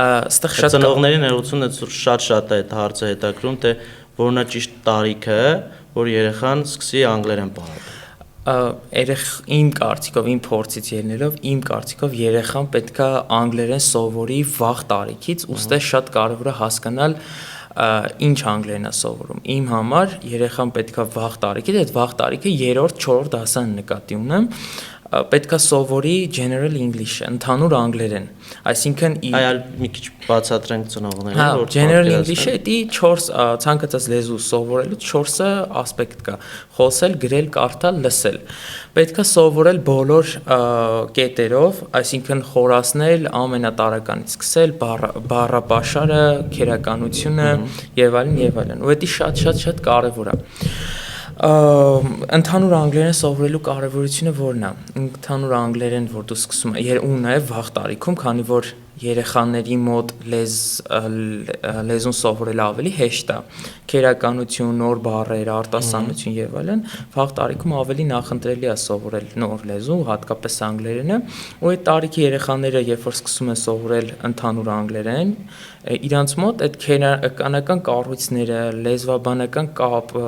Այստեղ շատ ծնողների ներողություն է շատ է այդ հարցը հետաքրում, թե որն է ճիշտ տարիքը, որ երեխան սկսի անգլերեն պարապել։ Իմ կարծիքով, իմ փորձից ելնելով, իմ կարծիքով երեխան պետքա անգլերեն սովորի վաղ տարիքից, ուստի շատ կարևոր է հասկանալ ինչ անգլերեն է սովորում։ Իմ համար երեխան պետքա վաղ տարիքից, այդ վաղ տարիքը 3-րդ, 4-րդ դասան նկատի ունեմ, պետքա սովորի general English-ը, ընդհանուր անգլերեն։ Այսինքն այլ մի քիչ բացատրենք ծնողներին, որ general English-ը դի 4 ցանկացած լեզու սովորելու 4 ասպեկտ կա՝ խոսել, գրել, կարդալ, լսել։ Պետքա սովորել բոլոր կետերով, այսինքն խորացնել ամենատարականից սկսել, բառապաշարը, քերականությունը եւ այլն, ու դա շատ կարեւոր է։ Ընդհանուր անգլերեն սովորելու կարևորությունը որն է։ Ընդհանուր անգլերեն, որ դու սկսում ես, ու նաև վաղ տարիքում, քանի որ երեխաների մոտ լեզուն սովորելը ավելի հեշտ է, քերականություն, նոր բառեր, արտասանություն եւ այլն, վաղ տարիքում ավելի նախընտրելի է սովորել նոր լեզու, հատկապես անգլերենը, ու այդ տարիքի երեխաները, երբ որ սկսում են սովորել ընդհանուր անգլերեն, իրանց մոտ այդ քերականական կառույցները, լեզվաբանական կապը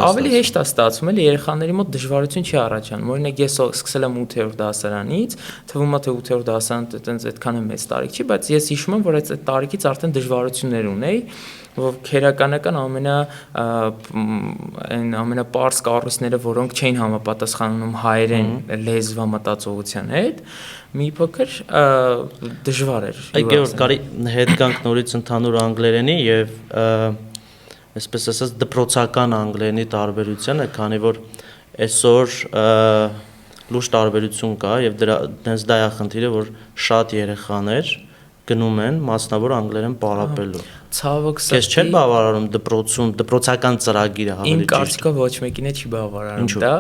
ավելի հեշտ է ստացվում, էլի երեխաների մոտ դժվարություն չի առաջանում։ Օրինակ ես սկսել եմ 8-րդ դասարանից, թվում է թե 8-րդ դասարանը այտենց այդքան մեծ տարիք չի, բայց ես հիշում եմ, որ այդ տարիքից արդեն դժվարություններ ունեի, որ քերականական ամենապարզ կառույցները, որոնք չէին համապատասխանում հայերեն լեզվա մտածողության հետ, մի փոքր դժվար էր։ Այգեոր կարի հետ գանք նորից ընդհանուր անգլերենի եւ այսպես ասած դպրոցական անգլերենի տարբերությունը, քանի որ այսօր լուրջ տարբերություն կա եւ դրանց դա է խնդիրը, որ շատ երեխաներ գնում են մասնավոր անգլերեն պարապելու։ Ցավոք սրտի Քեզ չէ բավարարում դպրոցում դպրոցական ծրագիրը ավելի ճիշտ։ Իմ կարծիքով ոչ մեկին չի բավարարում դա,